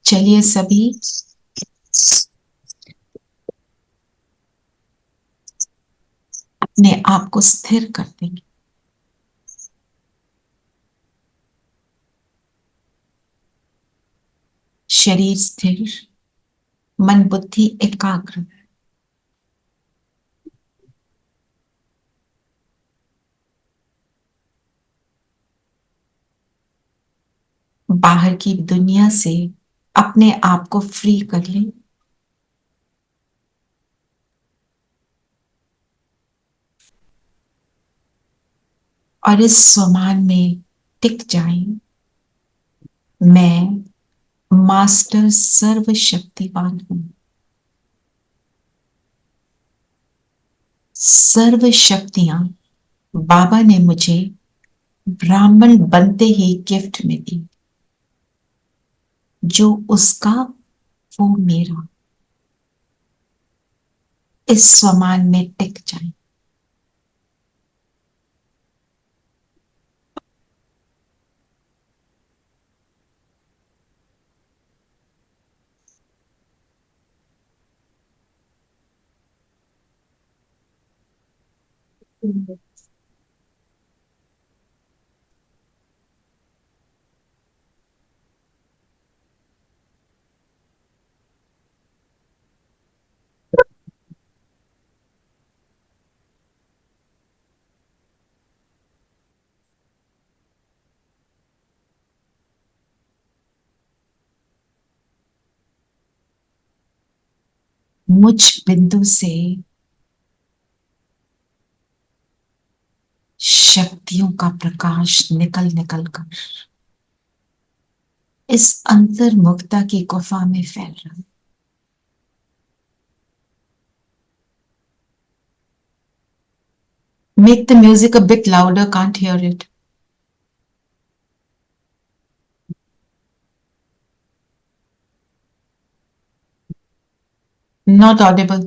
चलिए सभी अपने आप को स्थिर कर देंगे। शरीर स्थिर, मन बुद्धि एकाग्र। बाहर की दुनिया से अपने आप को फ्री कर लें और इस स्वमान में टिक जाएं। मैं मास्टर सर्वशक्तिवान हूं। सर्व शक्तियां बाबा ने मुझे ब्राह्मण बनते ही गिफ्ट में दी। जो उसका वो मेरा। इस स्वमान में टिक जाएं। मुझ बिंदु से शक्तियों का प्रकाश निकल निकल कर इस अंतर्मुखता की गुफा में फैल रहा है। Make the music a bit louder, can't hear it. Not audible.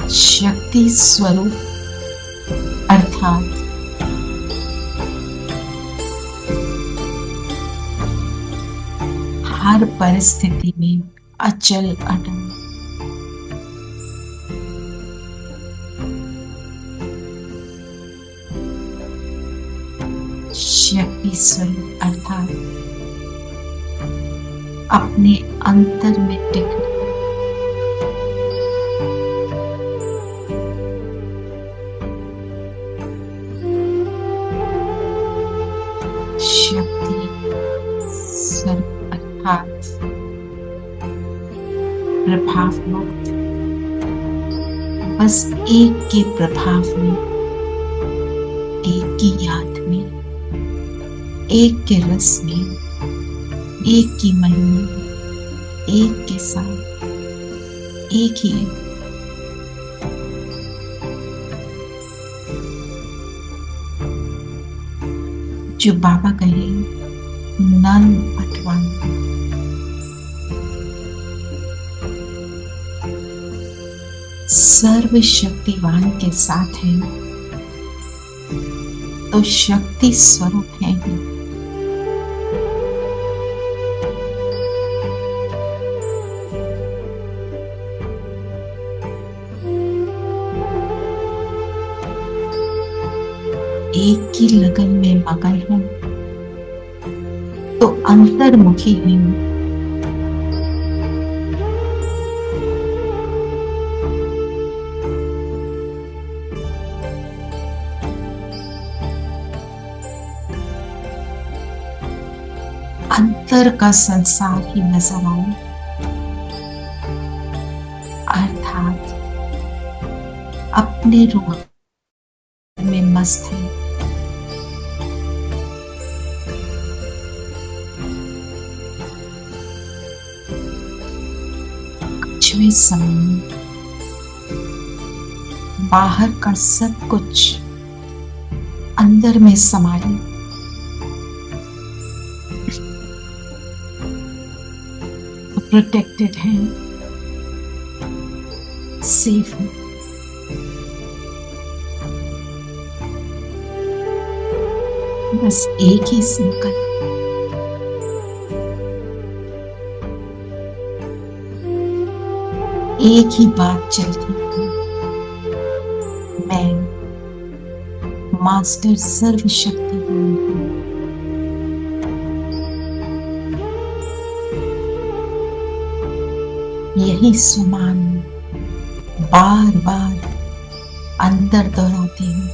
शक्ति स्वरूप अर्थात हर परिस्थिति में अचल अटल। शक्ति स्वरूप अर्थात अपने अंतर में टिकना। शक्ति स्वरूप अर्थात प्रभाव मुक्त। बस एक के प्रभाव में, एक की याद में, एक के रस में, एक की मन में, एक के साथ, एक ही है। जो बाबा कहे नन बट वन। सर्वशक्तिवान के साथ है तो शक्ति स्वरूप है ही। एक की लगन में मगन हूं तो अंतर्मुखी हूं। अंतर का संसार ही नजर आए अर्थात अपने रूह में मस्त है। कुछ भी समय बाहर का सब कुछ अंदर में समाये। प्रोटेक्टेड हैं, सेफ हैं। बस एक ही संकल्प, एक ही बात चलती है, मैं मास्टर सर्वशक्तिमान हूँ। यही सुमान बार बार अंदर दोहराती हूँ।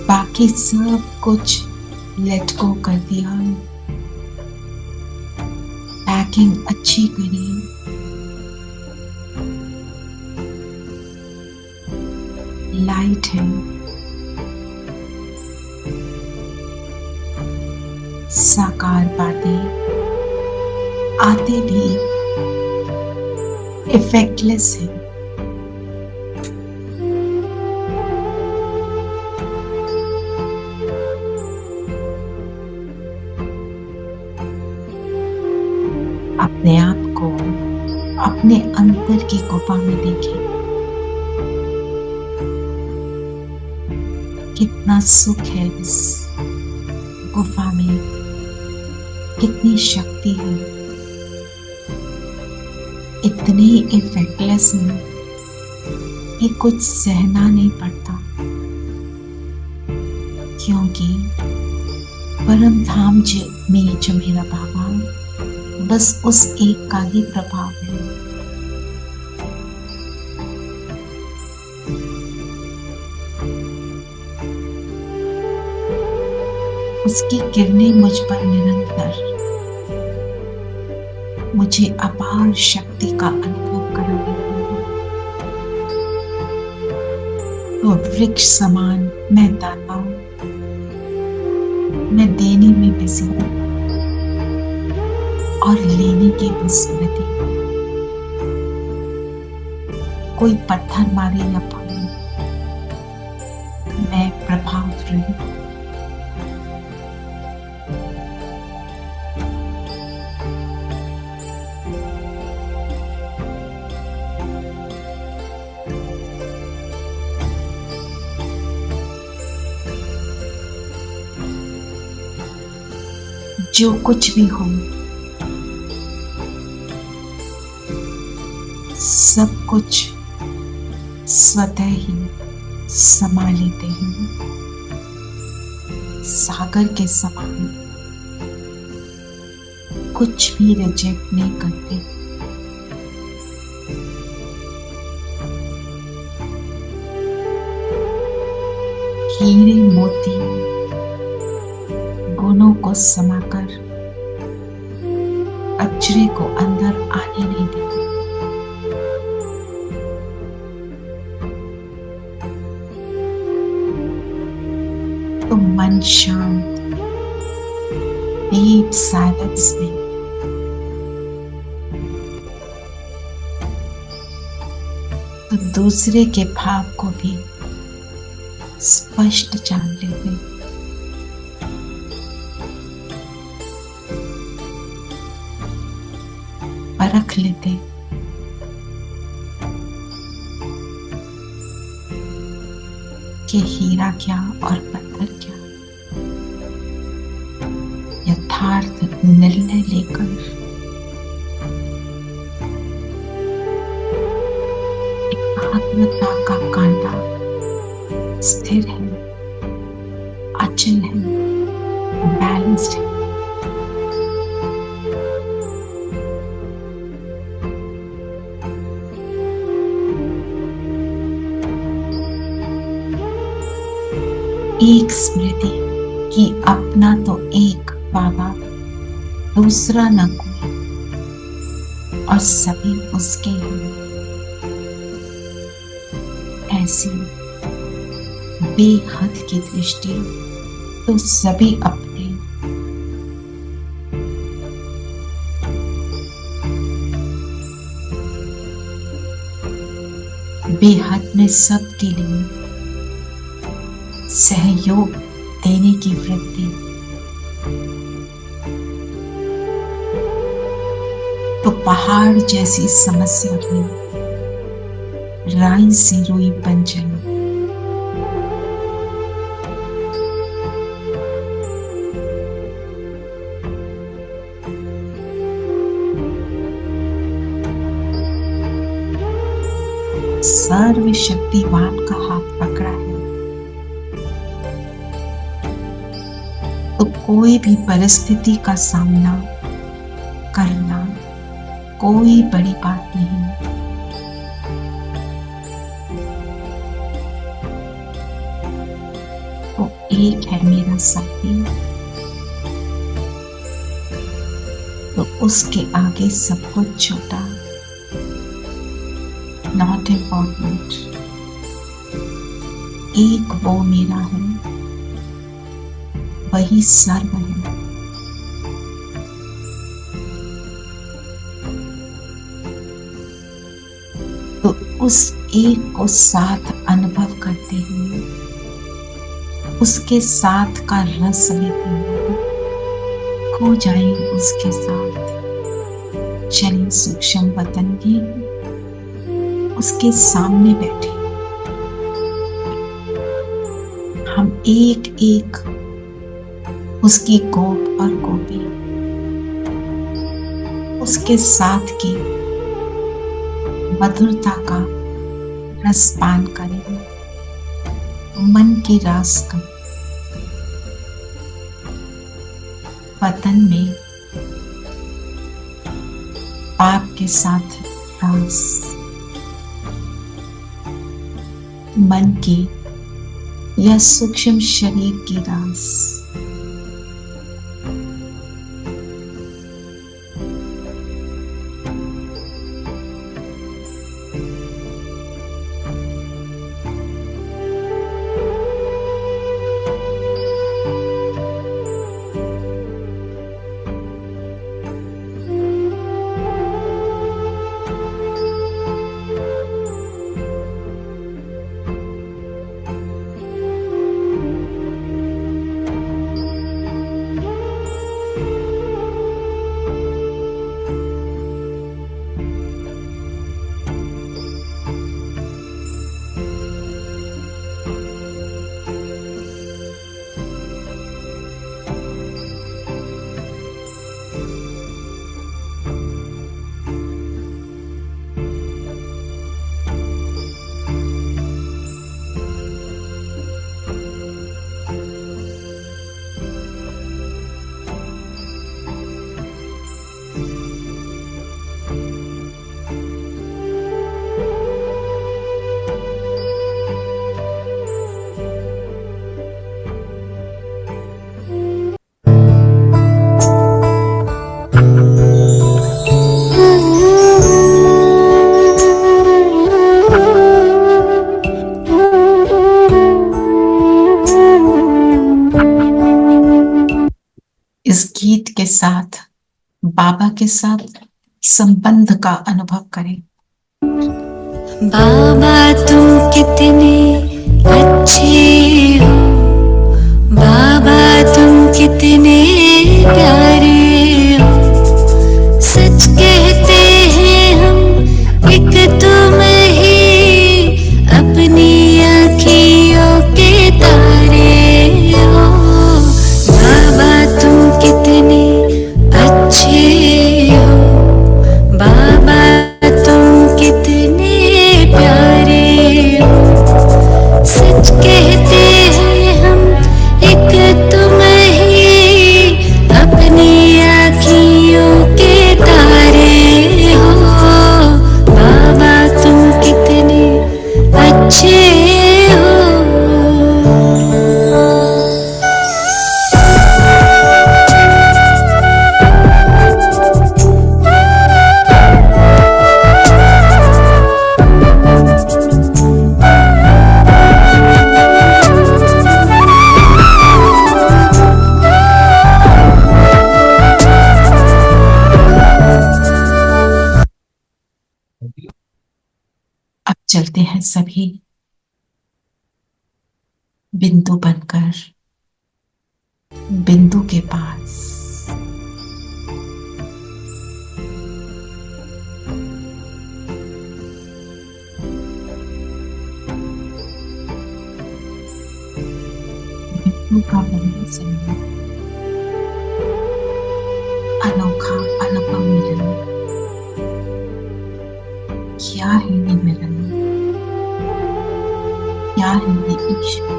बाकी सब कुछ लेट गो कर दिया। पैकिंग अच्छी करी, लाइट है, साकार बातें आते भी इफेक्टलेस है। अपने आप को अपने अंतर की गुफा में देखें। कितना सुख है इस गुफा में, कितनी शक्ति है। इतने इफेक्टलेस हैं कि कुछ सहना नहीं पड़ता, क्योंकि परम धाम में जो मेरा बाबा, बस उस एक का ही प्रभाव है। उसकी किरणें मुझ पर निरंतर मुझे अपार शक्ति का अनुभव करा रही है। तो वृक्ष समान मैं दाता हूं, मैं देने में बिजी हूं और लेने की विस्मृति। कोई पत्थर मारे या फूले, मैं प्रभावित रही। जो कुछ भी हो, सब कुछ स्वतः ही समा लेते हैं, सागर के समान। कुछ भी रिजेक्ट नहीं करते। हीरे मोती गुणों को समाकर अजरे को अंदर आने नहीं देते। तो मन शांत, डीप साइलेंस में तो दूसरे के भाव को भी स्पष्ट जान लेते। परख लेते कि हीरा क्या और पत्थर क्या। यथार्थ निर्णय लेकर एकाग्रता का कांटा स्थिर है, अचल है, बैलेंस्ड है। एक स्मृति कि अपना तो एक बाबा, दूसरा न कोई, और सभी उसके हैं। ऐसी बेहद की दृष्टि तो सभी अपने। बेहद में सबके लिए सहयोग देने की वृत्ति, तो पहाड़ जैसी समस्या भी राई से रुई बन जाए। सर्वशक्तिमान का हाथ पकड़ा है तो कोई भी परिस्थिति का सामना करना कोई बड़ी बात नहीं। तो एक है मेरा साथी, तो उसके आगे सब कुछ छोटा, नॉट इम्पॉर्टेंट। एक वो मेरा है, वही सर्व है। तो उस एक को साथ अनुभव करते हुए, उसके साथ का रस लेते हुए खो जाए उसके साथ। चलिए सूक्ष्म वतन भी उसके सामने बैठे, हम एक एक उसकी गोप और गोपी, उसके साथ की मधुरता का रसपान करें, मन की रास का वतन में पाप के साथ रास, मन की या सूक्ष्म शरीर की रास। इस गीत के साथ बाबा के साथ संबंध का अनुभव करें। बाबा तुम कितने अच्छे हो, बाबा तुम कितने प्यारे हो। सच कहते हैं हम एक तुम ही अपनी आँखियों के तारे हो। बाबा तुम कितने अच्छे हो, बाबा तुम कितने प्यारे हो। सच कहते हैं हम एक तुम ही अपनी आँखियों के तारे हो। बाबा तुम कितने अच्छे हो। अब चलते हैं सभी बिंदु बनकर बिंदु के पास बिंदु का बिंदु से अनोखा अनुपम मिलन। क्या है ये मिलन, क्या है ये ईश्वर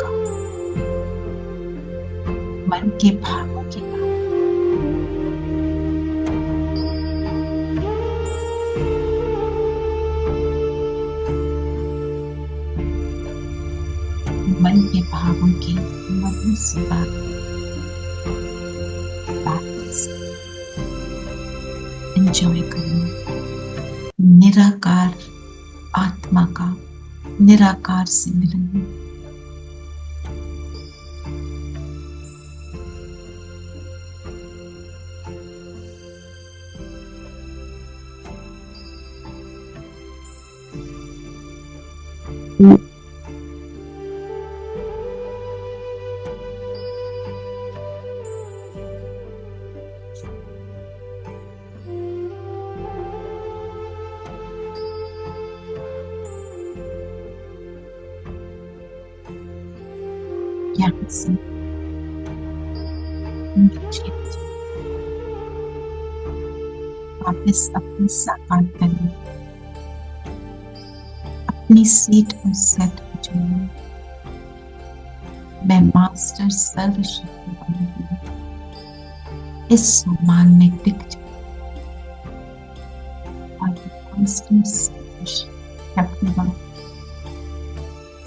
का मन के भावों की बात। मन के भावों की मधुर सी बात एंजॉय करना। निराकार आत्मा का निराकार से मिलन। यहाँ से नीचे वापस अपनी साकार करें, अपनी सीट पर सेट हो जाइए। मैं मास्टर सर्वशक्तिवान हूँ, इस सम्मान में टिक जाए और कांस्टेंट सर्वशक्तिवान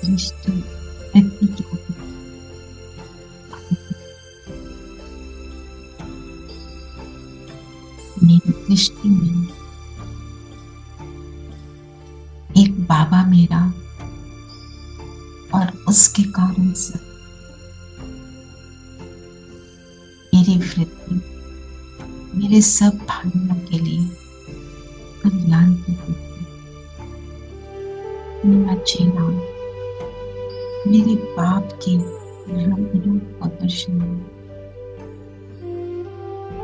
दृष्टि व्यक्ति की मेरी दृष्टि में एक बाबा मेरा और उसके कारण से मेरी वृत्ति मेरे सब भाइयों के लिए कल्याण की वृत्ति। मेरा चेहरा मेरे बाप के रूप और दर्शन में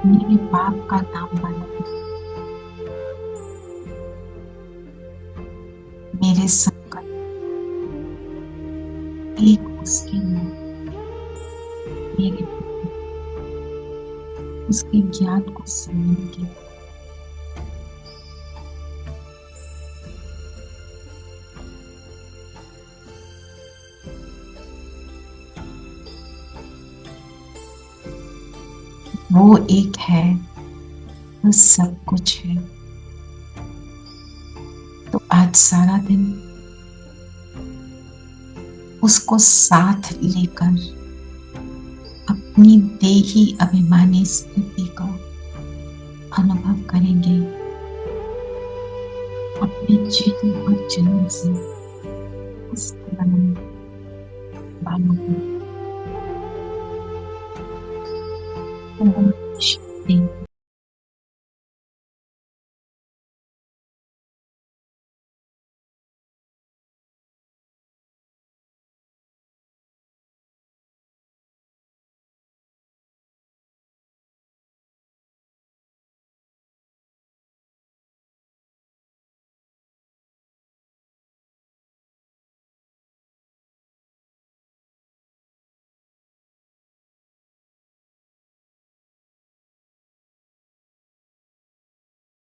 मेरे बाप का नाम बना, मेरे संकल्प एक उसके लिए, मेरे उसके ज्ञान को सुनने के वो एक है, वो सब कुछ है। तो आज सारा दिन उसको साथ लेकर अपनी देही अभिमानी स्थिति का अनुभव करेंगे। अपने जन्म और जन्म से उस वालों को